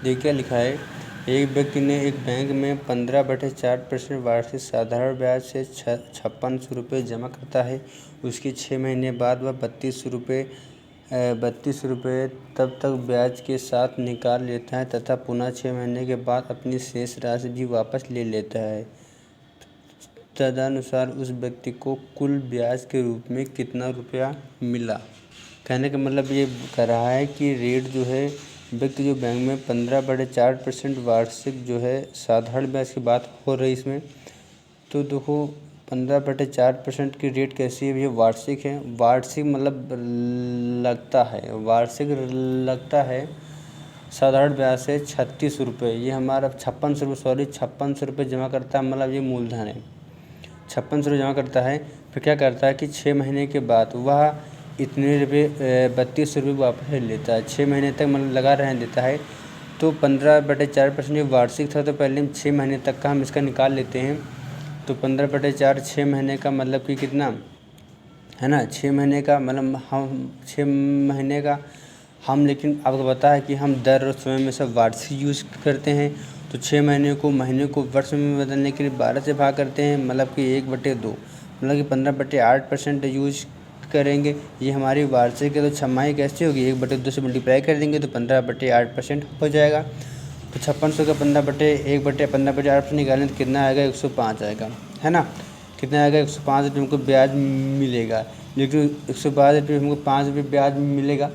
देखिए क्या लिखा है। एक व्यक्ति ने एक बैंक में 15/4% वार्षिक साधारण ब्याज से 5600 रुपये जमा करता है। उसके 6 महीने बाद वह 32 रुपये तब तक ब्याज के साथ निकाल लेता है तथा पुनः 6 महीने के बाद अपनी शेष राशि भी वापस ले लेता है। तदनुसार उस व्यक्ति को कुल ब्याज के रूप में कितना रुपया मिला। कहने का मतलब ये कह रहा है कि रेट जो है, व्यक्ति जो बैंक में 15/4% वार्षिक जो है साधारण ब्याज की बात हो रही इसमें, तो देखो 15/4% की रेट कैसी है भैया, वार्षिक है। वार्षिक मतलब लगता है साधारण ब्याज से 36 रुपये। ये हमारा 5600 रुपये जमा करता है, मतलब ये मूलधन है। 5600 जमा करता है, फिर क्या करता है कि 6 महीने के बाद वह इतने रुपये 32 रुपये वापस ले लेता है। 6 महीने तक मतलब लगा रहने देता है। तो 15/4% ये वार्षिक था, तो पहले हम 6 महीने तक का हम इसका निकाल लेते हैं। तो 15/4 6 महीने का मतलब कि कितना है ना, 6 महीने का मतलब हम 6 महीने का हम, लेकिन आपको पता है कि हम दर और समय में सब वार्षिक यूज़ करते हैं। तो 6 महीने को वर्ष में बदलने के लिए 12 से भाग करते हैं, मतलब कि 1/2, मतलब कि 15/8% यूज करेंगे। ये हमारी वार्षिक है, तो छमाही कैसे होगी, 1/2 से मल्टीप्लाई कर देंगे तो 15/8% हो जाएगा। तो 5600 का 15/8% निकालें तो कितना आएगा, 105 आएगा, है ना। कितना आएगा, 105 रुपये हमको ब्याज मिलेगा। लेकिन 105 रुपये हमको 5 रुपये ब्याज मिलेगा।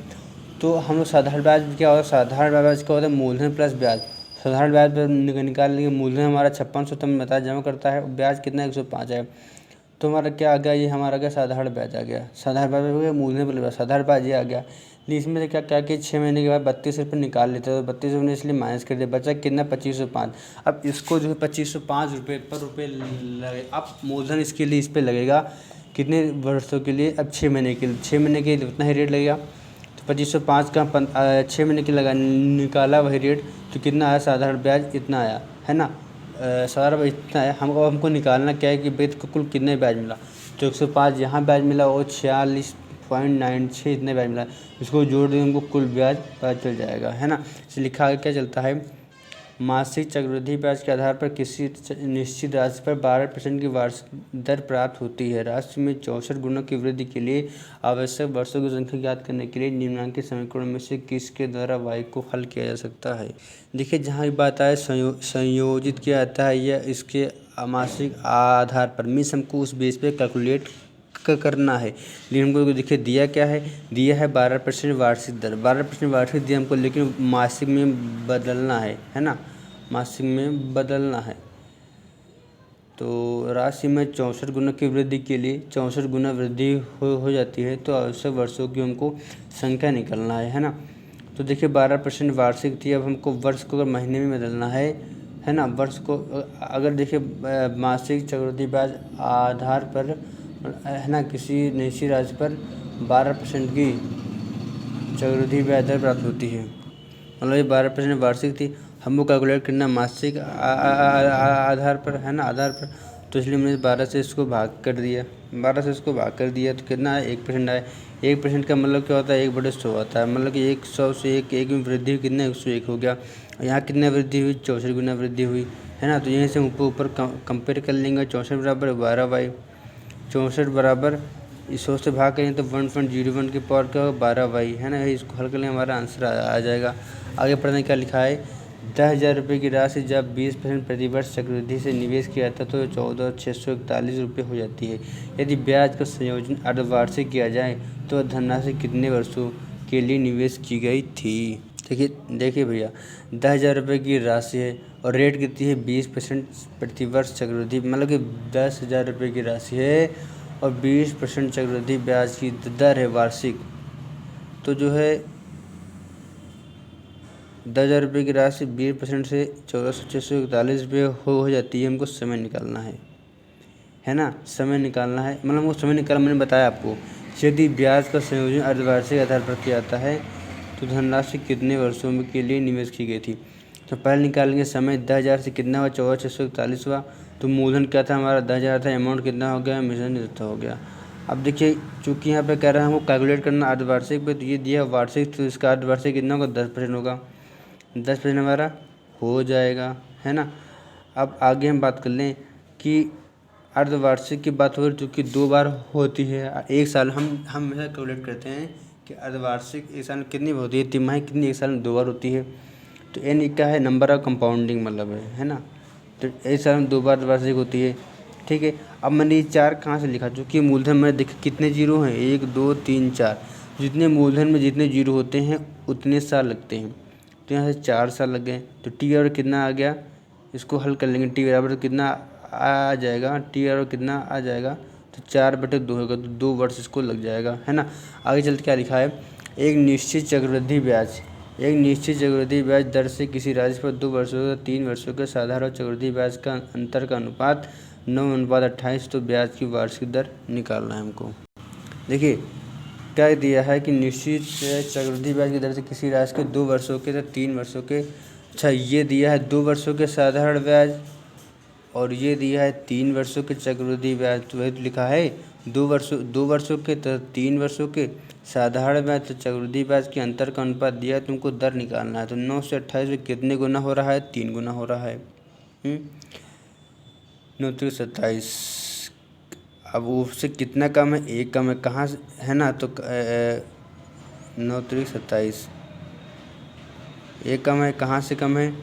तो हम लोग साधारण ब्याज क्या होता है, साधारण ब्याज क्या होता है, मूलधन प्लस ब्याज। साधारण ब्याज पर निकाल लेंगे, मूलधन हमारा 5600 तक बता जमा करता है, ब्याज कितना 105 है। तो हमारा क्या आ गया, ये हमारा क्या साधारण ब्याज आ गया। साधारण ब्याज हो गया, मूलधन प्लस ब्याज, साधारण ब्याज ये आ गया। लेकिन इसमें से क्या क्या कि 6 महीने के बाद 32 रुपये निकाल लेते हैं, तो 32 रुपये इसलिए माइनस कर दिया, बचा कितना 2505। अब इसको जो है 2505 रुपये पर रुपये लगे। अब मूलधन इसके लिए इस पर लगेगा कितने वर्षों के लिए, अब 6 महीने के लिए, 6 महीने के लिए उतना ही रेट लगेगा। तो 2505 का 6 महीने के लगा निकाला वही रेट, तो कितना आया, साधारण ब्याज इतना आया, है ना। साधारण ब्याज इतना आया। हमको निकालना क्या है कि व्यक्ति को कुल कितने ब्याज मिला। तो 105 यहाँ ब्याज मिला और 46.96 इतने ब्याज मिला। इसको जोड़ देंगे, हमको कुल ब्याज पता चल जाएगा, है ना। इसे लिखा आगे क्या चलता है, मासिक चक्रवृद्धि ब्याज के आधार पर किसी निश्चित राशि पर 12% की वार्षिक दर प्राप्त होती है। राशि में 64 गुणों की वृद्धि के लिए आवश्यक वर्षों की संख्या ज्ञात करने के लिए निम्नलिखित समीकरणों में से किसके द्वारा y को हल किया जा सकता है। देखिए जहाँ ये बात आए संयोजित किया जाता है, यह इसके मासिक आधार पर मीन्स हमको उस बेस पे कैलकुलेट करना है। लेकिन हमको देखिए दिया क्या है, दिया है 12% वार्षिक दर, 12% वार्षिक दिया हमको, लेकिन मासिक में बदलना है ना, मासिक में बदलना है। तो राशि में 64 गुना की वृद्धि के लिए 64 गुना वृद्धि हो जाती है, तो आवश्यक वर्षों की हमको संख्या निकलना है ना। तो देखिए 12% वार्षिक थी, अब हमको वर्ष को अगर महीने में बदलना है ना। वर्ष को अगर देखिए मासिक चक्रवृद्धि ब्याज आधार पर है ना, किसी निश्चित राशि पर 12% की चक्रवृद्धि ब्याज दर प्राप्त होती है, मतलब ये 12% वार्षिक थी, हमको कैलकुलेट करना मासिक आधार पर, है ना, आधार पर। तो इसलिए हमने 12 से इसको भाग कर दिया, 12 से इसको भाग कर दिया, तो कितना है 1% आया। 1% का मतलब क्या होता है, 1/100 होता है, मतलब कि 100 से एक में वृद्धि हुई, कितना 101 हो गया। यहाँ कितना वृद्धि हुई, 64 गुना वृद्धि हुई, है ना। तो यहीं से ऊपर कंपेयर कर लेंगे, 64 बराबर 12y, 64 बराबर 100 से भाग करें तो 1.01 की पावर का 12y, है ना। इसको हल कर लें, हमारा आंसर आ जाएगा। आगे पढ़ने क्या लिखा है, 10,000 रुपये की राशि जब 20% प्रतिवर्ष चक्रवृद्धि से निवेश किया जाता है तो 14,641 रुपये हो जाती है। यदि ब्याज का संयोजन अर्धवार्षिक किया जाए तो धनराशि कितने वर्षों के लिए निवेश की गई थी। देखिए भैया 10,000 रुपये की राशि है और रेट कितनी है 20% प्रतिवर्ष चक्रवृद्धि, मतलब कि 10,000 रुपये की राशि है और 20% चक्रवृद्धि ब्याज की दर है वार्षिक। तो जो है 10,000 रुपये की राशि 20% से 14,641 रुपये हो जाती है। हमको समय निकालना है ना, समय निकालना है, मतलब हमको समय निकालना, मैंने बताया आपको। यदि ब्याज का संयोजन अर्धवार्षिक आधार पर किया जाता है तो धनराशि कितने वर्षों में के लिए निवेश की गई थी। तो पहले निकालेंगे समय, 10,000 से कितना हुआ, 14,641 हुआ। तो मूलधन क्या था हमारा, 10,000 था, अमाउंट कितना हो गया, मिशन हो गया। अब देखिए चूँकि यहाँ पे कह रहा है हमको कैलकुलेट करना अर्धवार्षिक पे, तो ये दिया वार्षिक, तो इसका अर्धवार्षिक कितना होगा, 10% होगा। 10% हमारा हो जाएगा, है ना। अब आगे हम बात कर लें कि अर्धवार्षिक की बात हो रही, चूँकि 2 बार होती है एक साल। हम हमेशा कैलकुलेट करते हैं कि अर्धवार्षिक एक साल में कितनी होती है, तिमाही कितनी एक साल में 2 बार होती है। तो एन क्या है, नंबर ऑफ कंपाउंडिंग मतलब है ना। तो एक साल में 2 बार अर्धवार्षिक होती है, ठीक है। अब मैंने ये 4 कहाँ से लिखा, चूँकि मूलधन में देख कितने जीरो हैं, 1 2 3 4। जितने मूलधन में जितने जीरो होते हैं उतने साल लगते हैं। तो यहाँ से 4 साल लग गए। तो टी बराबर कितना आ गया, इसको हल कर लेंगे। टी बराबर कितना आ जाएगा, टी बराबर कितना आ जाएगा, तो 4/2 होगा, तो 2 वर्ष इसको लग जाएगा, है ना। आगे चलते क्या लिखा है, एक निश्चित चक्रवृद्धि ब्याज, एक निश्चित चक्रवृद्धि ब्याज दर से किसी राशि पर 2 वर्षों या 3 वर्षों के साधारण चक्रवृद्धि ब्याज का अंतर का अनुपात 9:28। तो ब्याज की वार्षिक दर निकालना है हमको। देखिए क्या दिया है कि निश्चित चक्रवृद्धि ब्याज की दर से किसी राशि के 2 वर्षों के या 3 वर्षों के, अच्छा ये दिया है 2 वर्षों के साधारण ब्याज और ये दिया है 3 वर्षों के चक्रवृद्धि ब्याज। तो वही तो लिखा है 2 वर्षों के तो 3 वर्षों के साधारण ब्याज तो चक्रवृद्धि ब्याज के अंतर का अनुपात दिया है, तुमको दर निकालना है। तो 9 से 28 में कितने गुना हो रहा है, 3 गुना हो रहा है। 9 3 27। अब उससे कितना कम है, 1 कम है, कहाँ से है ना। तो 9 3 27, 1 कम है, कहाँ से कम है,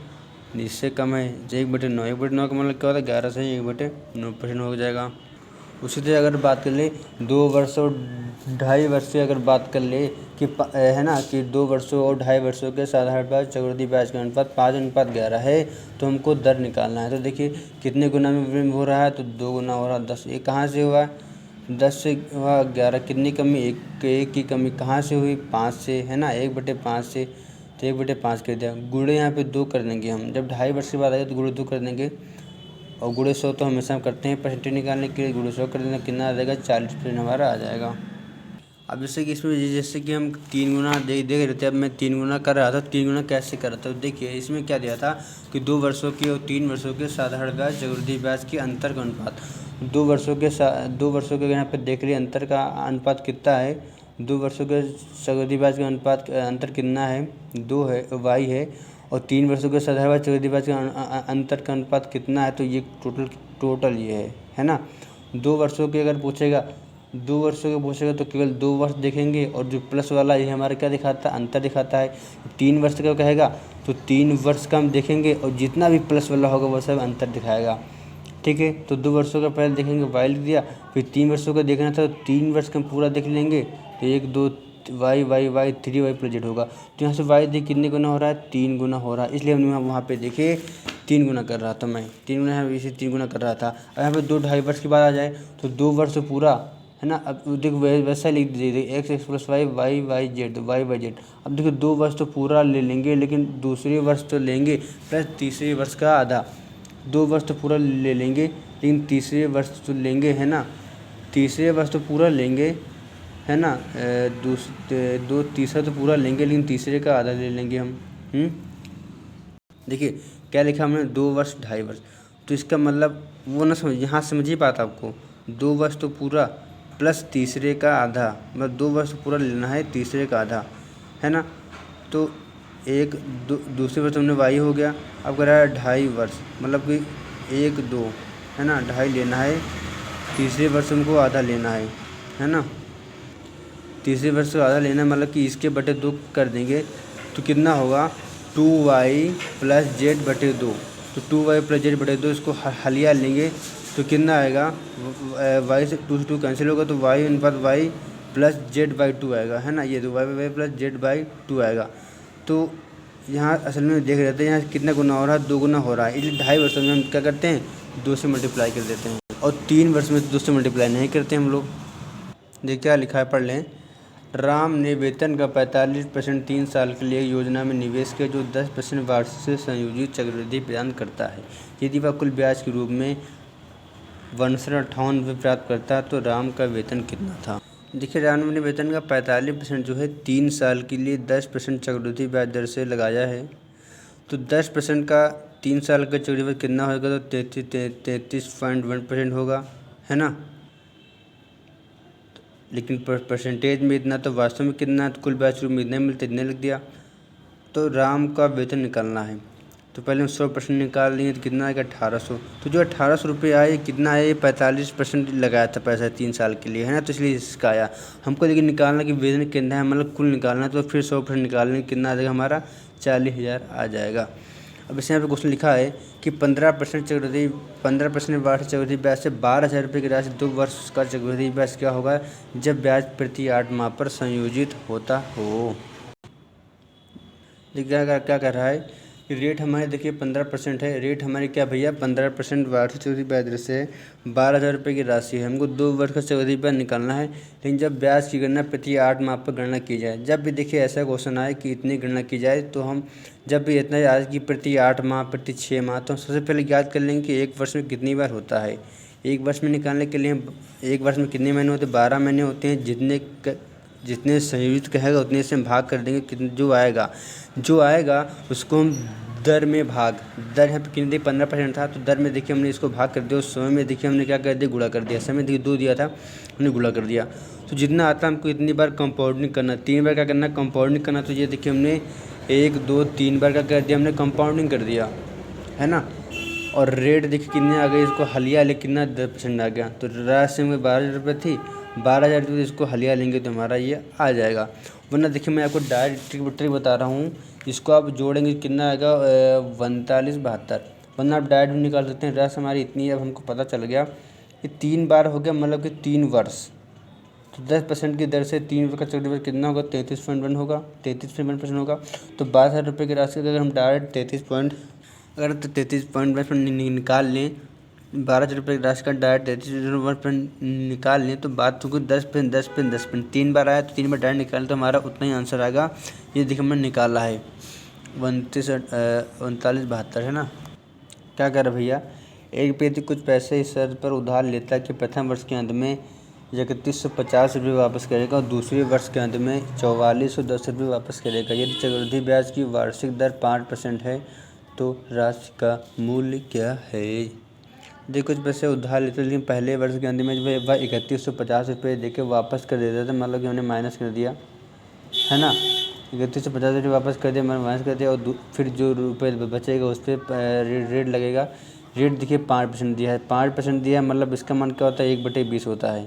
इससे कम है। 1/9, 1/9 का मतलब क्या होता है, 11 से 1/9% हो जाएगा। उसी तरह अगर बात कर ले 2 वर्ष और 2.5 वर्ष की, अगर बात कर ले कि है ना कि 2 वर्षों और 2.5 वर्षों के साधारण ब्याज चक्रवृद्धि ब्याज का अनुपात 5:11 है, तो हमको दर निकालना है। तो देखिए कितने गुना में हो रहा है, तो 2 गुना हो रहा है। 10 ये कहाँ से हुआ, 10 से हुआ 11, कितनी कमी, एक की कमी कहाँ से हुई, 5 से, है ना, 1/5 से। तो 1/5 कर दिया, गुणे यहाँ पे 2 कर देंगे हम। जब 2.5 वर्ष की बात आएगी तो गुणे 2 कर देंगे, और गुणे 100 तो हमेशा हम करते हैं परसेंटेज निकालने के लिए। गुणे 100 कर देना, कितना आ जाएगा, 40% हमारा आ जाएगा। अब जैसे कि इसमें जैसे कि हम 3 गुना देख रहे थे, अब मैं 3 गुना कर रहा था। 3 गुना कैसे कर रहा था, देखिए इसमें क्या दिया था कि 2 वर्षों के और 3 वर्षों के साधारण ब्याज चक्रवृद्धि ब्याज के अंतर का अनुपात। 2 वर्षों के यहाँ पे देख रहे अंतर का अनुपात कितना है, 2 वर्षों के चक्रवृद्धि ब्याज का अनुपात अंतर कितना है, 2 है, y है। और 3 वर्षों के साधारण ब्याज चक्रवृद्धि ब्याज का अंतर का अनुपात कितना है, तो ये टोटल ये है ना। 2 वर्षों के अगर पूछेगा, 2 वर्षों के पूछेगा तो केवल 2 वर्ष देखेंगे, और जो प्लस वाला ये हमारा क्या दिखाता है, अंतर दिखाता है। 3 वर्ष का कहेगा तो 3 वर्ष का हम देखेंगे, और जितना भी प्लस वाला होगा वो सब अंतर दिखाएगा, ठीक है। तो 2 वर्षों का पहले देखेंगे, वाई लिख दिया। फिर 3 वर्षों का देखना था, तो 3 वर्ष का पूरा देख लेंगे। तो 1 2 वाई 3 वाई प्लस जेड होगा। तो यहाँ से वाई देख कितने गुना हो रहा है, 3 गुना हो रहा है। इसलिए हमने वहाँ पे देखे 3 गुना कर रहा था मैं, 3 गुना है, इसे 3 गुना कर रहा था। अब यहाँ पे 2-2.5 वर्ष की बात आ जाए तो 2 वर्ष पूरा, है ना। अब देखो वैसा लिख दीजिए, x plus Y Y Z Y Z. अब देखो 2 वर्ष तो पूरा ले लेंगे, लेकिन दूसरे वर्ष तो लेंगे प्लस तीसरे वर्ष का आधा। 2 वर्ष तो पूरा ले लेंगे, लेकिन तीसरे वर्ष तो लेंगे, है ना। तीसरे वर्ष तो पूरा लेंगे, है ना। तीसरा तो पूरा लेंगे, लेकिन तीसरे का आधा ले लेंगे हम। देखिए क्या लिखा हमने, 2 वर्ष 2.5 वर्ष। तो इसका मतलब वो ना समझ, यहाँ समझिए बात आपको। 2 वर्ष तो पूरा प्लस तीसरे का आधा, मतलब 2 वर्ष पूरा लेना है, तीसरे का आधा, है ना। तो दूसरे वर्ष हमने वाई हो गया। अब कह रहा है 2.5 वर्ष, मतलब कि 1 2, है ना, 2.5 लेना है। तीसरे वर्ष हमको आधा लेना है ना। तीसरे वर्ष का आधा लेना मतलब कि इसके बटे 2 कर देंगे, तो कितना होगा, 2y प्लस जेड बटे 2। तो 2y प्लस जेड बटे 2, इसको हलिया लेंगे तो कितना आएगा, y से 2 से 2 कैंसिल होगा, तो y अनुपात y प्लस जेड बाई 2 आएगा, है ना। ये तो y प्लस जेड बाई 2 आएगा। तो यहाँ असल में देख रहे थे यहाँ कितना गुना हो रहा है, 2 गुना हो रहा है। इसलिए 2.5 वर्ष में हम क्या करते हैं, 2 से मल्टीप्लाई कर देते हैं, और 3 वर्ष में 2 से मल्टीप्लाई नहीं करते हम लोग। देखिए क्या लिखा है, पढ़ लें। राम ने वेतन का 45% 3 साल के लिए योजना में निवेश किया, जो 10% वार्षिक से संयोजित चक्रवृद्धि प्रदान करता है। यदि वह कुल ब्याज के रूप में 6258 प्राप्त करता तो राम का वेतन कितना था। देखिए राम ने वेतन का 45% जो है 3 साल के लिए 10% चक्रवृद्धि ब्याज दर से लगाया है। तो 10% का 3 साल का चक्रवृद्धि ब्याज कितना होगा, तो 33.1% होगा, है ना। लेकिन परसेंटेज में इतना, तो वास्तव में कितना, तो कुल ब्याज रूप में इतने मिलते, इतने लिख दिया। तो राम का वेतन निकालना है। तो पहले हम 100% निकाल लेंगे तो कितना आएगा 1800। तो जो 1800 रुपये आए कितना आए 45% लगाया था पैसा 3 साल के लिए, है ना, तो इसलिए इसका आया। हमको लेकिन निकालना कि वेतन कितना है, मतलब कुल निकालना, तो फिर 100% निकालने कितना आ जाएगा हमारा 40,000 आ जाएगा। अब इस यहाँ पे क्वेश्चन लिखा है कि 15% चक्रवृद्धि 15% वार्षिक चक्रवृद्धि ब्याज से 12,000 रुपये की राशि 2 वर्ष का चक्रवृद्धि ब्याज क्या होगा जब ब्याज प्रति 8 माह पर संयोजित होता हो। देखिए क्या कर रहा है कि रेट हमारे देखिए 15% है। रेट हमारी क्या भैया 15% वार्षिक चक्रवृद्धि ब्याज दर से 12,000 रुपये की राशि है। हमको 2 वर्ष का चक्रवृद्धि ब्याज निकालना है, लेकिन जब ब्याज की गणना प्रति 8 माह पर गणना की जाए, जब भी देखिए ऐसा क्वेश्चन आए कि इतनी गणना की जाए, तो हम जब भी इतना आज की प्रति 8 माह प्रति 6 माह, तो हम सबसे पहले याद कर लेंगे कि एक वर्ष में कितनी बार होता है। एक वर्ष में निकालने के लिए हम एक वर्ष में कितने महीने होते हैं 12 महीने होते हैं। जितने संयोजित कहेगा उतने से हम भाग कर देंगे, कितने जो आएगा उसको हम दर में भाग, दर यहाँ पे कितनी दी 15% था, तो दर में देखिए हमने इसको भाग कर दिया। उस समय में देखिए हमने क्या कर दिया गुणा कर दिया। समय देखिए 2 दिया था, हमने गुणा कर दिया। तो जितना आता हमको इतनी बार कंपाउंडिंग करना, 3 बार क्या करना कंपाउंडिंग करना। तो ये देखिए हमने 1 2 3 बार क्या कर दिया हमने कंपाउंडिंग कर दिया, है ना। और रेट देखिए कितने आ गए, इसको हलिया ले कितना 10% आ गया। तो राशि में 12,000 रुपये थी, 12,000 रुपये इसको हलिया लेंगे तो हमारा ये आ जाएगा। वरना देखिए मैं आपको डायरेक्ट ट्रिक बता रहा हूँ, इसको आप जोड़ेंगे कितना आएगा 4272। वरना आप डायरेक्ट भी निकाल सकते हैं। राशि हमारी इतनी है, अब हमको पता चल गया कि 3 बार हो गया, मतलब कि 3 वर्ष। तो 10% की दर से 3 वर्ष का चक्रवृद्धि कितना होगा 33.1 होगा, 33.1% होगा। तो 12,000 रुपये की राशि अगर हम डायरेक्ट 33.1 निकाल लें, 12,000 रुपये की राशि का डायरेक्ट 33.1 निकाल लें, तो बात तो 10 3 बार आया, तो 3 बार डायरेक्ट निकालें तो हमारा उतना ही आंसर आएगा। ये देखिए हमने निकाला है 3972, है ना। क्या कर रहे भैया, एक व्यक्ति कुछ पैसे इस शर्त पर उधार लेता है कि प्रथम वर्ष के अंत में 3150 रुपये वापस करेगा और दूसरे वर्ष के अंत में 4410 रुपये वापस करेगा। यदि चक्रवृद्धि ब्याज की वार्षिक दर 5% है तो राशि का मूल्य क्या है। देखो कुछ पैसे उधार लेते लेकिन पहले वर्ष के अंत में जो है वह 3150 रुपये देके वापस कर देता था, मतलब कि हमने माइनस कर दिया, है ना। 3150 रुपये वापस कर दिया, मैंने माइनस कर दिया, और फिर जो रुपये बचेगा उस पर रेट लगेगा। रेट देखिए 5% दिया है, 5% दिया है, मतलब इसका मान क्या होता है 1/20 होता है।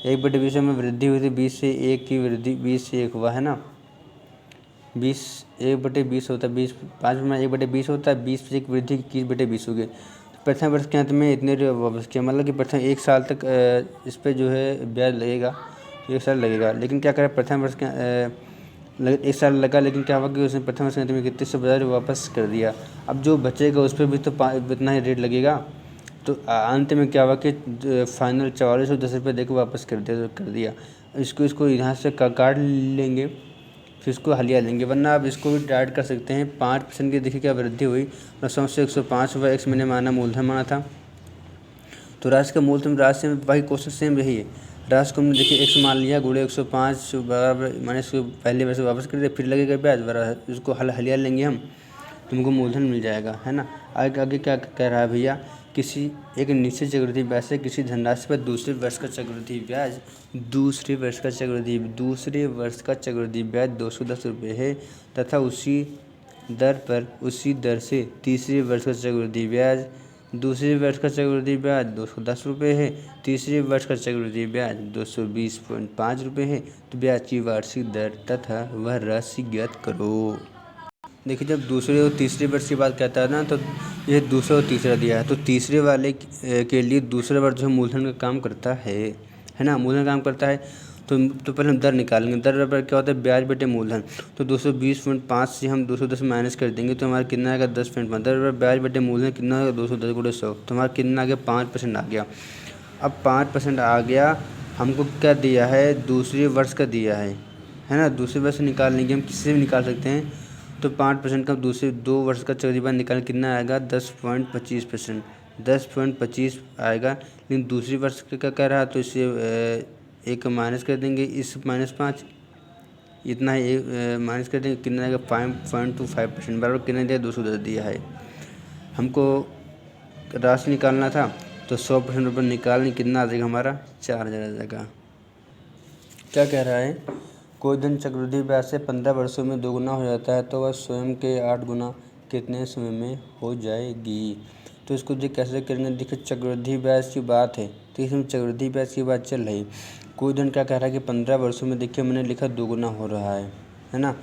1/20 में वृद्धि हुई थी, 20 से 1 की वृद्धि 20 से 1 हुआ, है ना। 20 1/20 होता है, 20 5 में 1/20 होता है, 20 से 1 वृद्धि 21/20 हो गई। तो प्रथम वर्ष के अंत में इतने रुपये वापस किया, मतलब कि प्रथम 1 साल तक इस पर जो है ब्याज लगेगा, 1 साल लगेगा। लेकिन क्या करें प्रथम वर्ष के 1 साल लगा, लेकिन क्या हुआ कि उसने प्रथम वर्ष के अंत में 3150 वापस कर दिया। अब जो बचेगा उस पर भी तो इतना ही रेट लगेगा। तो अंत में क्या हुआ कि फाइनल 4410 रुपये देकर वापस कर दिया। इसको यहाँ से काट लेंगे, फिर इसको हलिया लेंगे, वरना आप इसको भी डायरेक्ट कर सकते हैं। 5% की देखिए क्या वृद्धि हुई, 900 से 105 हुआ। एक्स मैंने माना मूलधन माना था, तो राशि का मूलधन राशि में वही क्वेश्चन सेम यही है। राशि को हमने देखिए एक्स मान लिया, गुणे 105 बराबर मैंने इसको पहले वैसे वापस कर दिया, फिर लगेगा ब्याज बराबर, इसको हलिया लेंगे हम, तुमको मूलधन मिल जाएगा, है ना। आगे क्या कह रहा है भैया, किसी एक निश्चित चक्रवृद्धि ब्याज से किसी धनराशि पर दूसरे वर्ष का चक्रवृद्धि ब्याज 210 रुपये है तथा उसी दर से तीसरे वर्ष का चक्रवृद्धि ब्याज 210 रुपये है। तीसरे वर्ष का चक्रवृद्धि ब्याज 220.5 रुपये है। तो ब्याज की वार्षिक दर तथा वह राशि ज्ञात करो। देखिए जब दूसरे और तीसरे वर्ष की बात कहता है ना, तो ये दूसरा और तीसरा दिया है, तो तीसरे वाले के लिए दूसरा वर्ष जो मूलधन का काम करता है ना, मूलधन काम करता है। तो पहले हम दर निकालेंगे। दर पर क्या होता है ब्याज बटे मूलधन। तो 220.5 से हम 210 माइनस कर देंगे तो हमारा कितना आएगा 10.5। दर पर ब्याज बटे मूलधन कितना आएगा 210 गुणे 100, तो हमारा कितना आ गया 5% आ गया। अब 5% आ गया, हमको क्या दिया है दूसरे वर्ष का दिया है ना। दूसरे वर्ष निकाल लेंगे, हम किसी से भी निकाल सकते हैं। तो 5% का दूसरे 2 वर्ष का चक्रवृद्धि ब्याज निकाल कितना आएगा 10.25%, 10.25 आएगा। लेकिन दूसरी वर्ष का कह रहा है तो इसे एक माइनस कर देंगे, इस -5 इतना ही माइनस कर देंगे, कितना आएगा 5.25% बराबर कितना दिया 210 दिया है। हमको राशि निकालना था तो 100% रुपये निकालने कितना आ जाएगा हमारा 4000 आ जाएगा। क्या कह रहा है कोई धन चक्रवृद्धि ब्याज से 15 वर्षों में दोगुना हो जाता है तो वह स्वयं के 8 गुना कितने समय में हो जाएगी। तो इसको जो कैसे करेंगे, देखिए चक्रवृद्धि ब्याज की बात है तो इसमें चक्रवृद्धि ब्याज की बात चल रही। कोई धन क्या कह रहा है कि 15 वर्षों में, देखिए मैंने लिखा दोगुना हो रहा है ना।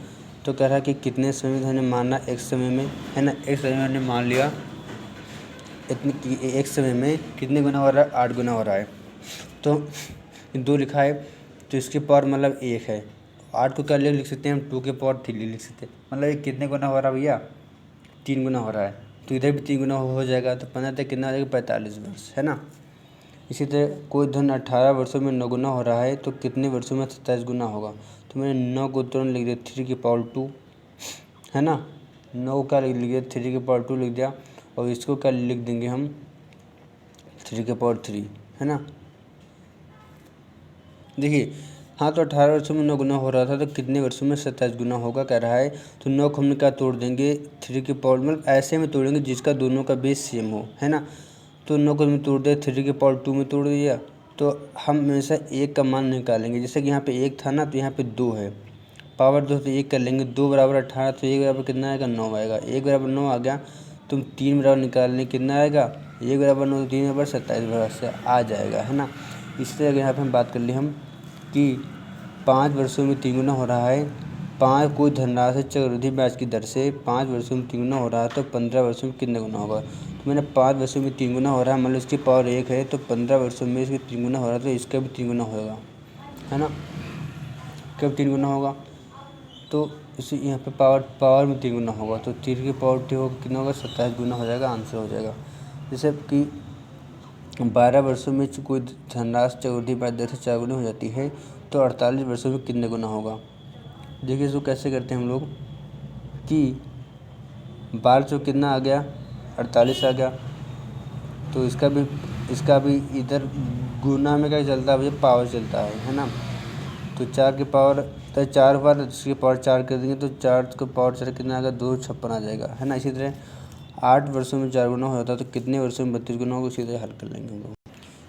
तो कह रहा है कि कितने समय में, हमने माना एक समय में, है ना। एक समय में हमने मान लिया इतनी, एक समय में कितने गुना हो रहा है, 8 गुना हो रहा है। तो 2 लिखा है तो इसकी पावर मतलब 1 है। 8 को क्या लिख सकते हैं हम, 2 के पावर 3 लिख सकते हैं। मतलब ये कितने गुना हो रहा है भैया, 3 गुना हो रहा है। तो इधर भी 3 गुना हो जाएगा। तो 15 तक कितना हो जाएगा, 45 वर्ष, है ना। इसी तरह कोई धन 18 वर्षों में 9 गुना हो रहा है तो कितने वर्षों में 27 गुना होगा। तो मैंने 9 को तुरंत लिख दिया 3 की पावर 2, है ना। 9 को क्या लिख दिया, 3 की पावर 2 लिख दिया। और इसको क्या लिख देंगे हम, 3 की पावर 3, है ना। देखिए हाँ, तो 18 वर्षों में 9 गुना हो रहा था तो कितने वर्षों में 27 गुना होगा कह रहा है। तो 9 को हमने क्या तोड़ देंगे, 3 की पावर, मतलब ऐसे में तोड़ेंगे जिसका दोनों का बेस सेम हो, है ना। तो 9 को हमने तोड़ दिया, 3 की पावर 2 में तोड़ दिया। तो हम हमेशा 1 का मान निकालेंगे। जैसे कि यहाँ पे 1 था ना, तो यहाँ पे 2 है, पावर 2 तो 1 कर लेंगे। 2 बराबर 18, तो 1 बराबर कितना आएगा, 9 आएगा। 1 बराबर 9 आ गया। तुम 3 बराबर निकालने कितना आएगा, 1 बराबर 9 तो 3 बराबर 27 बराबर से आ जाएगा, है ना। इसी तरह यहाँ पे हम बात कर ली हम कि 5 वर्षों में 3 गुना हो रहा है। 5 कोई धनराशि चक्रवृद्धि ब्याज की दर से 5 वर्षों में 3 गुना हो रहा है तो 15 वर्षों में कितने गुना होगा। तो मैंने 5 वर्षों में 3 गुना हो रहा है, मतलब इसकी पावर 1 है। तो 15 वर्षों में इसकी 3 गुना हो रहा है तो इसका भी 3 गुना होगा, है ना। कब 3 गुना होगा, तो इसी यहाँ पे पावर में 3 गुना होगा। तो 3 की पावर 2 होगा, कितना होगा, 27 गुना हो जाएगा, आंसर हो जाएगा। जैसे कि 12 वर्षों में कोई धनराशि चक्रवृद्धि ब्याज दर से 4 गुना हो जाती है तो 48 वर्षों में कितने गुना होगा। देखिए इसको कैसे करते हैं हम लोग कि 12 से कितना आ गया, 48 आ गया। तो इसका भी इधर गुना में क्या चलता है भैया, पावर चलता है ना। तो 4 की पावर, तो 4 हुआ तो इसकी पावर 4 कर देंगे तो 4 को पावर 4 कितना आ गया, 256 आ जाएगा, है ना। इसी तरह 8 वर्षों में 4 गुना हो जाता है तो कितने वर्षों में 32 गुना होगा, उसी तरह हल कर लेंगे हम लोग।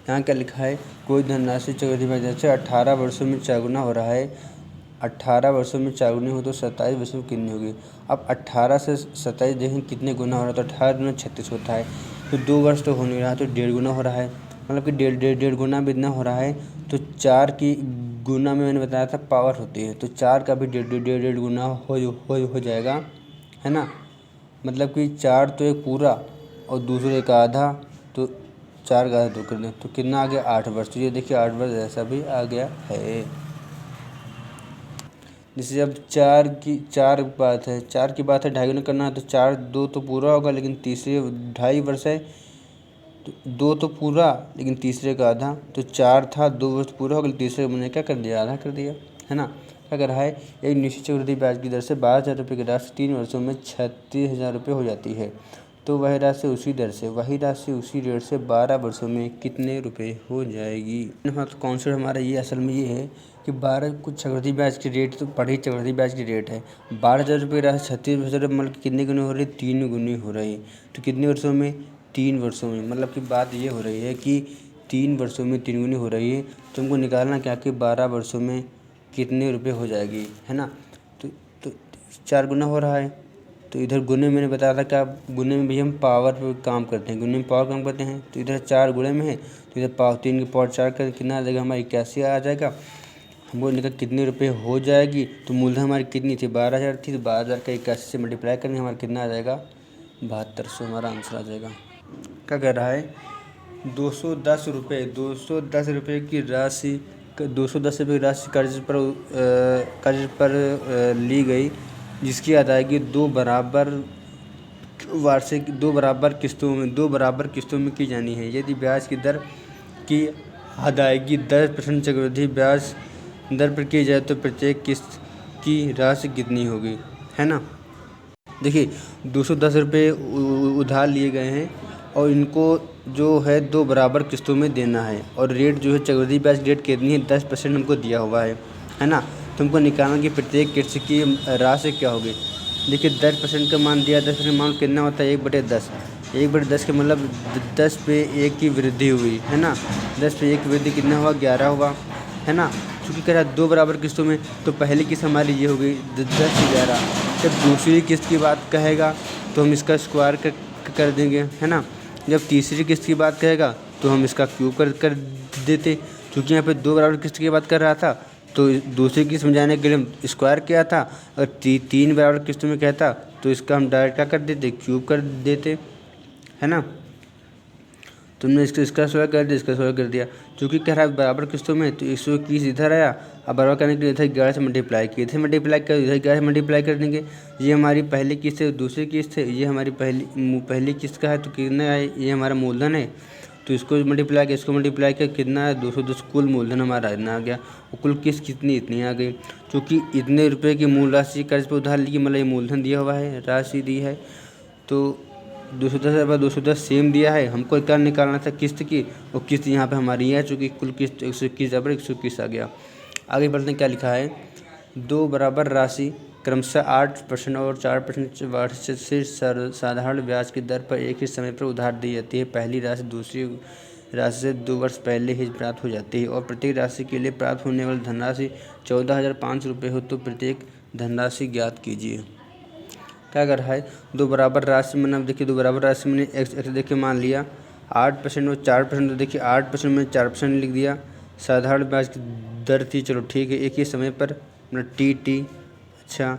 यहाँ क्या लिखा है, कोई धनराशि चक्रवृद्धि ब्याज दर से 18 वर्षों में 4 गुना हो रहा है। 18 वर्षों में 4 गुनी हो तो 27 वर्षों में कितनी होगी। अब 18 से 27 देखें कितने गुना हो रहा है, तो 18 गुना 36 होता है। तो 2 वर्ष तो हो नहीं रहा, तो 1.5 गुना हो रहा है, मतलब कि डेढ़ गुना भी इतना हो रहा है। तो 4 की गुना में मैंने बताया था पावर होती है, तो 4 का भी डेढ़ गुना हो जाएगा, है ना। मतलब कि 4 तो एक पूरा और दूसरे का आधा, तो 4 का आधा 2 कर दें तो कितना आ गया, 8 वर्ष। तो ये देखिए 8 वर्ष ऐसा भी आ गया है। जैसे अब 4 की बात है, 4 की बात है, 2.5 गुना करना है तो 4 2 तो पूरा होगा लेकिन तीसरे 2.5 वर्ष है, तो 2 तो पूरा लेकिन तीसरे का आधा। तो 4 था, 2 वर्ष पूरा हो गया, तीसरे मैंने क्या कर दिया, आधा कर दिया, है ना। क्या कर रहा है, एक निश्चित चक्रवृद्धि ब्याज की दर से 12,000 रुपये की राशि 3 वर्षों में 36,000 रुपये हो जाती है तो वही राशि उसी रेट से 12 वर्षों में कितने रुपए हो जाएगी। तो कॉन्सेप्ट हमारा ये असल में ये है कि 12 कुछ चक्रवृद्धि ब्याज की रेट तो पढ़ी, चक्रवृद्धि ब्याज की रेट है 12,000 रुपये की राशि 36,000 मतलब कितने गुनी हो रही है, 3 गुनी हो रही है। तो कितने वर्षों में, 3 वर्षों में। मतलब कि बात ये हो रही है कि 3 वर्षों में 3 गुनी हो रही है। तुमको निकालना क्या कि 12 वर्षों में कितने रुपए हो जाएगी, है ना। तो 4 गुना हो रहा है, तो इधर गुने मैंने बताया था क्या, गुने में भी हम पावर पे काम करते हैं, गुने में पावर काम करते हैं। तो इधर 4 गुणे में है तो इधर पावर 3 की पावर 4 कर कितना आ जाएगा, हमारा 81 आ जाएगा। हमको निकल कितने रुपए हो जाएगी, तो मूलधन हमारी कितनी थी, 12,000 थी। तो 12,000 का 81 से मल्टीप्लाई करेंगे हमारा कितना आ जाएगा, 7200 हमारा आंसर आ जाएगा। क्या कह रहा है, 210 रुपये की राशि 210 रुपये की राशि कर्ज पर ली गई जिसकी अदायगी 2 बराबर किस्तों में की जानी है। यदि ब्याज की दर की अदायगी 10% चक्रवृद्धि ब्याज दर पर की जाए तो प्रत्येक किस्त की राशि कितनी होगी, है ना। देखिए 210 रुपये उधार लिए गए हैं और इनको जो है 2 बराबर किस्तों में देना है और रेट जो है चक्रवृद्धि ब्याज रेट कितनी है, 10% हमको दिया हुआ है ना। तुमको निकालना कि प्रत्येक किस्त की राशि क्या होगी। देखिए 10% का मान दिया, 10% मान कितना होता है, 1/10। 1/10 के मतलब 10 पे 1 की वृद्धि हुई, है ना। 10 पे 1 की वृद्धि कितना हुआ, 11 हुआ, है ना। चूँकि कह रहा है 2 बराबर किस्तों में, तो पहली किस्त हमारी ये हो गई 10/11। जब दूसरी किस्त की बात कहेगा तो हम इसका स्क्वायर कर देंगे, है ना। जब तीसरी किस्त की बात कहेगा तो हम इसका क्यूब कर देते। चूँकि यहाँ पे 2 बराबर किस्त की बात कर रहा था, तो दूसरी किस्त समझाने के लिए हम स्क्वायर किया था। और 3 बराबर किस्तों में कहता तो इसका हम डायरेक्ट क्या कर देते, क्यूब कर देते, है ना। तुमने इसका स्क्वायर कर दिया, इसका स्क्वायर कर दिया। चूँकि कह रहा है बराबर किस्तों में, तो 121 इधर आया। अब बराबर करने के लिए इधर 11 से मल्टीप्लाई किए, इधर मल्टीप्लाई कर, इधर 11 से मल्टीप्लाई कर देंगे। ये हमारी पहली किस्त है, दूसरी किस्त है, ये हमारी पहली किस्त का है, तो कितना है, ये हमारा मूलधन है। तो इसको मल्टीप्लाई किया, इसको मल्टीप्लाई किया, कितना है 210। कुल मूलधन हमारा इतना आ गया। और कुल किस्त कितनी, इतनी आ गई। चूँकि इतने रुपये की मूल राशि कर्ज पर उधार ली, मतलब ये मूलधन दिया हुआ है, राशि दी है। तो 210 सेम दिया है, हमको क्या निकालना था, किस्त की। और किस्त यहाँ पे हमारी है, चूँकि कुल किस्त 121 आ गया। आगे बढ़ते हैं, क्या लिखा है। 2 बराबर राशि क्रमशः 8% और 4% वार्षिक से साधारण ब्याज की दर पर एक ही समय पर उधार दी जाती है। पहली राशि दूसरी राशि से 2 वर्ष पहले ही प्राप्त हो जाती है और प्रत्येक राशि के लिए प्राप्त होने वाली धनराशि 14,500 रुपये हो, तो प्रत्येक धनराशि ज्ञात कीजिए। क्या कर रहा है, 2 बराबर राशि मैंने, अब देखिए 2 बराबर राशि मैंने एक्स देखिए मान लिया 8% और 4%। तो देखिए 8% में 4% लिख दिया। साधारण ब्याज की दर थी, चलो ठीक है, एक ही समय पर मतलब टी अच्छा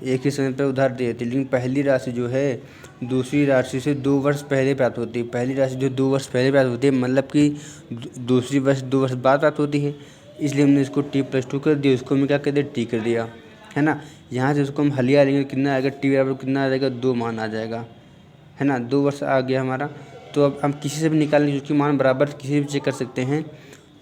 एक ही समय पर उधार दी जाती है। लेकिन पहली राशि जो है दूसरी राशि से 2 वर्ष पहले प्राप्त होती है। पहली राशि जो 2 वर्ष पहले प्राप्त होती है, मतलब कि दूसरी वर्ष 2 वर्ष बाद प्राप्त होती है। इसलिए हमने इसको T+2 कर दिया, उसको हमने क्या कर दिया, टी कर दिया, है ना। यहाँ से उसको हम हलिया लेंगे, कितना आएगा, टी बराबर कितना आ जाएगा, 2 मान आ जाएगा, है ना। 2 वर्ष आ गया हमारा। तो अब हम किसी से भी निकाल लेंगे, क्योंकि मान बराबर किसी भी चेक कर सकते हैं।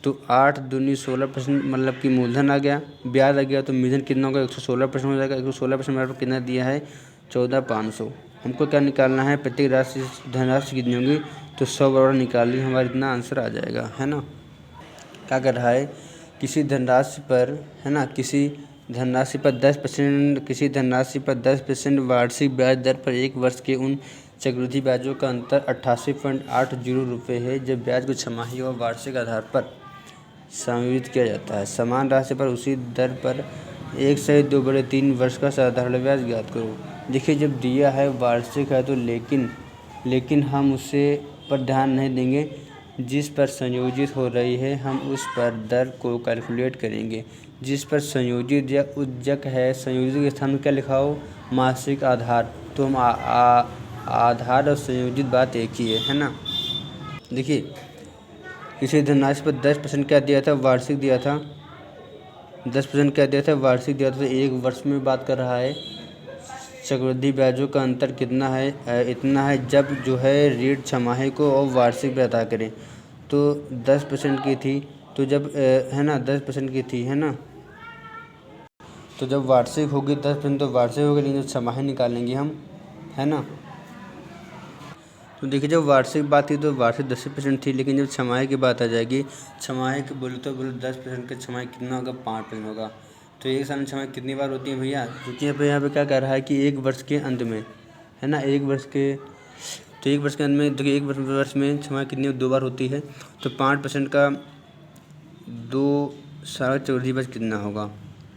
तो 8 दूनी 16%, मतलब कि मूलधन आ गया, ब्याज आ गया, तो मूलधन कितना होगा, 116% हो जाएगा। 116% बराबर कितना दिया है, 14,500। हमको क्या निकालना है, प्रत्येक राशि धनराशि कितनी होगी, तो 100 बराबर निकाल ली, हमारा इतना आंसर आ जाएगा, है ना। क्या कर रहा है, किसी धनराशि पर, है ना, किसी धनराशि पर 10% वार्षिक ब्याज दर पर 1 वर्ष के उन चक्रवृद्धि ब्याजों का अंतर 88.80 रुपये है, जब ब्याज को छमाही और वार्षिक आधार पर समायोजित किया जाता है। समान राशि पर उसी दर पर 1/2/3 वर्ष का साधारण ब्याज ज्ञात करो। देखिए जब दिया है वार्षिक है, तो लेकिन हम उसे पर ध्यान नहीं देंगे, जिस पर संयोजित हो रही है हम उस पर दर को कैलकुलेट करेंगे। जिस पर संयोजित या उज्जक है, संयोजित के स्थान में क्या लिखा हो, मासिक आधार। तो हम आधार और संयोजित बात एक ही है ना। देखिए किसी धनराशि पर 10% क्या दिया था, वार्षिक दिया था। 10% क्या दिया था, वार्षिक दिया था। तो 1 वर्ष में बात कर रहा है। चक्रवृद्धि ब्याजों का अंतर कितना है, इतना है, जब जो है ऋण छमाही को और वार्षिक पे अदा करें। तो 10% की थी, तो जब है ना 10% की थी, है ना। तो जब वार्षिक होगी 10%, तो वार्षिक होगी, लेकिन जब छमाही निकालेंगे हम, है ना। तो देखिए जब वार्षिक बात थी तो वार्षिक 10% थी, लेकिन जब छमाही की बात आ जाएगी, छमाही की बोले 10% का छमाही कितना होगा, 5% होगा। तो एक साल में छमाही कितनी बार होती है भैया, क्योंकि यहाँ पे क्या कह रहा है कि 1 वर्ष के अंत में, है ना, 1 वर्ष के, तो 1 वर्ष के अंत में देखिए 1 वर्ष में छमाही कितनी 2 बार होती है। तो 5% का 2 साल चक्रवृद्धि ब्याज कितना होगा,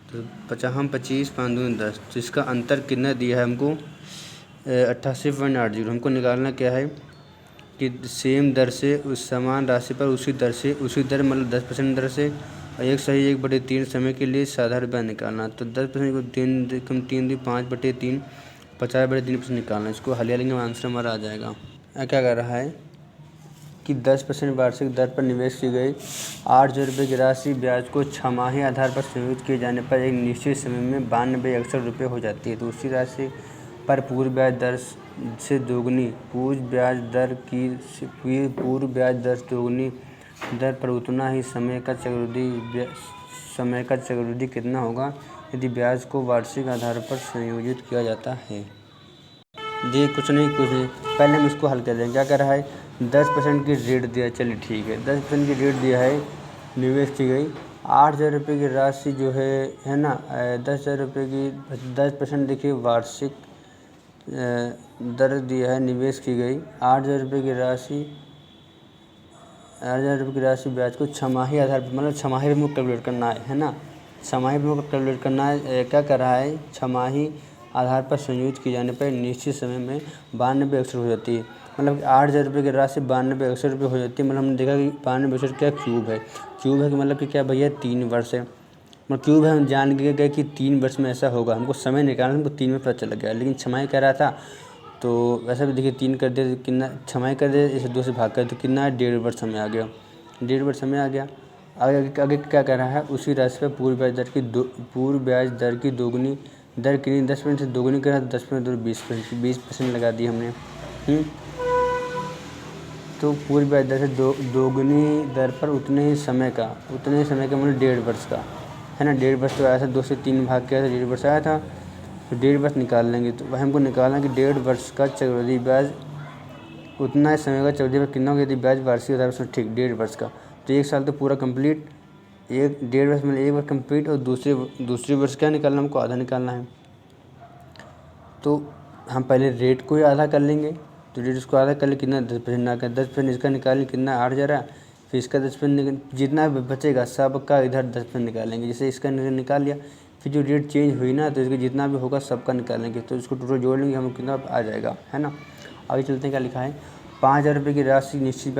तो 25 5 दूनी 10। तो इसका अंतर कितना दिया है हमको, 88.80। हमको निकालना क्या है कि सेम दर से उस समान राशि पर उसी दर मतलब 10% दर से 1/3 समय के लिए साधारण ब्याज निकालना। तो 10% को 3 5/3 50/3% निकालना। इसको हलिया लेंगे, आंसर हमारा आ जाएगा। क्या कर रहा है कि 10% वार्षिक दर पर निवेश की गई 8,000 रुपये की राशि ब्याज को छमाही आधार पर संयोजित किए जाने पर एक निश्चित समय में 92 रुपये हो जाती है। दूसरी राशि पर पूर्व ब्याज दर से दोगुनी पूर्व ब्याज दर दोगुनी दर पर उतना ही समय का चक्रवृद्धि कितना होगा यदि ब्याज को वार्षिक आधार पर संयोजित किया जाता है। देखिए कुछ नहीं, पहले हम इसको हल कर देंगे। क्या कर रहा है, 10% की रेट दिया, चलिए ठीक है, 10% की रेट दिया है, निवेश की गई 8,000 रुपये की राशि जो है ना, 10,000 रुपये की 10% देखिए वार्षिक दर दिया है, निवेश की गई 8,000 रुपये की राशि 8,000 रुपये की राशि ब्याज को छमाही आधार पर मतलब छमाही पे मुझको कैलकुलेट करना है ना। छमाही पे मुझको कैलकुलेट करना है। क्या कर रहा है, छमाही आधार पर संयोजित किए जाने पर निश्चित समय में 92 हो जाती है। मतलब 8,000 रुपये की राशि 92 रुपये हो जाती है। मतलब हमने देखा कि 92 क्या क्यूब है। क्यूब है कि मतलब कि क्या भैया 3 वर्ष है। मतलब क्यूब है, हम जान के गए कि 3 वर्ष में ऐसा होगा। हमको समय निकालना, हमको 3 में पता चल गया। लेकिन छमाही कह रहा था तो वैसे भी देखिए 3 कर दे तो कितना, छमाही कर दे इसे 2 से भाग कर तो कितना है, 1.5 वर्ष समय आ गया। 1.5 वर्ष समय आ गया। आगे क्या कर रहा है, उसी राशि पर पूर्व ब्याज दर की दोगुनी दर कितनी 10% से दोगुनी करा, 10% और 20% लगा दी हमने। तो पूर्व ब्याज दर से दोगुनी दर पर उतने ही समय का मतलब 1.5 वर्ष का है ना। 1.5 वर्ष तो आया था, 2 से 3 भाग किया था, 1.5 वर्ष आया था। तो 1.5 वर्ष निकाल लेंगे। तो वह हमको निकालना कि 1.5 वर्ष का चक्रवृद्धि ब्याज उतना ही समय का चक्रवृद्धि ब्याज कितना होगा यदि ब्याज वार्षिक आधार पर ठीक 1.5 वर्ष का। तो 1 साल तो पूरा कंप्लीट, 1.5 वर्ष में 1 वर्ष कंप्लीट और दूसरे वर्ष क्या निकालना, हमको आधा निकालना है। तो हम पहले रेट को ही आधा कर लेंगे। तो रेट उसको आधा कर ले कितना, 10% ना कर 10% इसका निकालें कितना 8,000, फिर इसका 10% जितना बचेगा सबका इधर 10% निकालेंगे। जैसे इसका निकाल लिया, फिर जो रेट चेंज हुई ना तो इसका जितना भी होगा सबका निकालेंगे। तो इसको टोटल जोड़ लेंगे, हम कितना आ जाएगा, है ना। आगे चलते हैं, क्या लिखा है। 5,000 रुपये की राशि निश्चित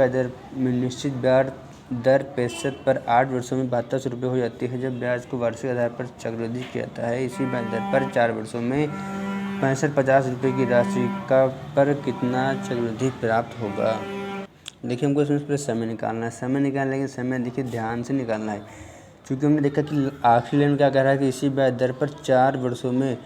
ब्याज दर प्रतिशत पर 8 वर्षों में 72 रुपये हो जाती है। जब ब्याज को वार्षिक आधार पर चक्रवृद्धि किया जाता है, इसी ब्याज दर पर 4 वर्षों में 65-50 रुपये की राशि का पर कितना चक्रवृद्धि प्राप्त होगा। देखिए हमको इसमें पहले समय निकालना है। समय निकालने के समय देखिए ध्यान से निकालना है, क्योंकि हमने देखा कि आखिरी लाइन क्या कह रहा है कि इसी ब्याज दर पर 4 वर्षों में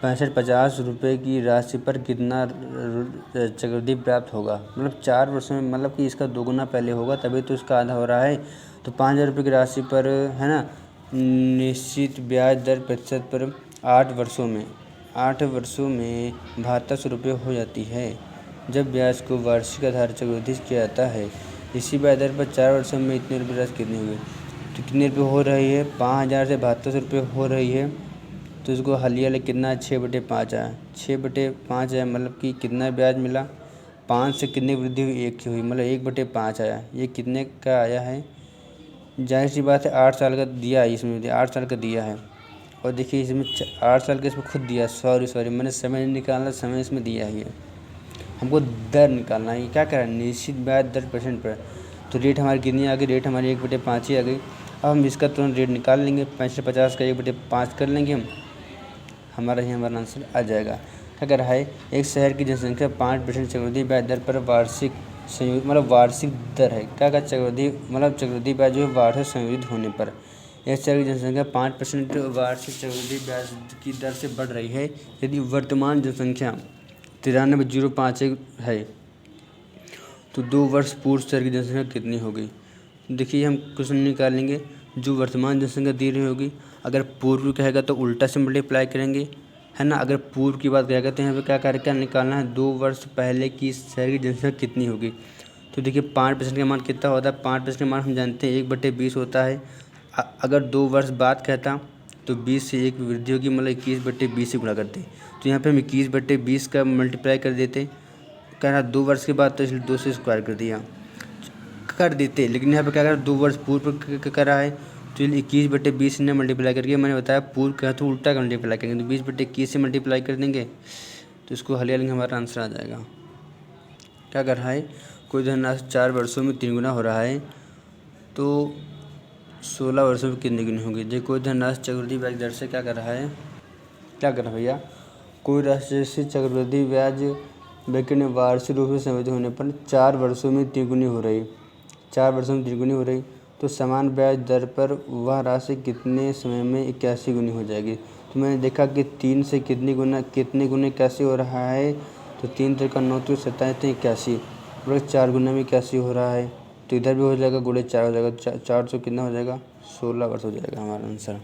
65-50 रुपये की राशि पर कितना चक्रवृद्धि प्राप्त होगा। मतलब 4 वर्षों में मतलब कि इसका दोगुना पहले होगा तभी तो इसका आधा हो रहा है। तो 5,000 रुपये की राशि पर है ना निश्चित ब्याज दर प्रतिशत पर 8 वर्षों में 72 रुपये हो जाती है। जब ब्याज को वार्षिक आधार चक्रवृद्धि किया जाता है, इसी ब्याज दर पर 4 वर्षों में इतने रुपये राशि कितनी हुई। तो कितने रुपये हो रही है, 5,000 से 72 रुपये हो रही है। तो इसको हलिया ले कितना 6/5 आया। 6/5 आया मतलब कि कितना ब्याज मिला, 5 से कितनी वृद्धि हुई, 1 की हुई, मतलब 1/5 आया। ये कितने का आया है, जाहिर सी बात है 8 साल का दिया है इसमें, 8 साल का दिया है। और देखिए इसमें 8 साल का इसमें खुद दिया, सॉरी मैंने समय नहीं निकालना, समय इसमें दिया ही है। हमको दर निकालना है, क्या करें, निश्चित ब्याज दर % पर। तो रेट हमारी कितनी आ गई, रेट हमारी 1/5 ही आ गई। अब हम इसका तुरंत रेट निकाल लेंगे, 65-50 का 1/5 कर लेंगे हम, हमारा आंसर आ जाएगा। क्या कर रहा है, एक शहर की जनसंख्या 5% चक्रवृद्धि ब्याज दर पर वार्षिक संयोजित मतलब वार्षिक दर है। क्या चक्रवृद्धि मतलब चक्रवृद्धि ब्याज जो है वार्षिक संयोजित होने पर एक शहर की जनसंख्या 5% वार्षिक चक्रवृद्धि ब्याज की दर से बढ़ रही है। यदि वर्तमान जनसंख्या 93,051 है तो 2 वर्ष पूर्व शहर की जनसंख्या कितनी होगी। देखिए हम क्वेश्चन निकालेंगे, जो वर्तमान जनसंख्या दी रही होगी, अगर पूर्व कहेगा तो उल्टा से मल्टीप्लाई करेंगे, है ना। अगर पूर्व की बात कहेगा तो यहाँ पे क्या निकालना है, 2 वर्ष पहले की शहर की जनसंख्या कितनी होगी। तो देखिए 5% का मान कितना होता है, 5% का मान हम जानते हैं 1/20 होता है। अगर 2 वर्ष बाद कहता तो 20 से 1 वृद्धि होगी, मतलब 21/20 से गुणा करते। तो यहाँ पे हम 21/20 का मल्टीप्लाई कर देते, कह रहा 2 वर्ष के बाद, तो इसलिए 2 से स्क्वायर कर देते। लेकिन यहाँ पे क्या कर रहा है, 2 वर्ष पूर्व कर रहा है, तो 21/20 ने मल्टीप्लाई करके, मैंने बताया पूर्व कहा तो उल्टा का मल्टीप्लाई करेंगे, तो 20/21 से मल्टीप्लाई कर देंगे, तो इसको हलिया लेंगे, हमारा आंसर आ जाएगा। क्या कर रहा है, कोई धनराशि 4 वर्षों में 3 गुना हो रहा है तो 16 वर्षों में कितनी गुनी होगी। देखिए कोई धनराशि चक्रवृद्धि ब्याज दर से क्या कर रहा है, भैया, कोई राशि चक्रवृद्धि ब्याज लेकिन वार्षिक रूप से संयोजित होने पर 4 वर्षों में 3 गुनी हो रही, 4 वर्षों में 3 गुनी हो रही, तो समान ब्याज दर पर वह राशि कितने समय में 81 गुनी हो जाएगी। तो मैंने देखा कि 3 से कितने गुना 81 हो रहा है, तो 3 3 का 9 तो 27 81, मतलब 4 गुना में 81 हो रहा है। तो इधर भी हो जाएगा, गुणे 4 हो जाएगा, 4 कितना हो जाएगा, 16 वर्ष हो जाएगा हमारा आंसर।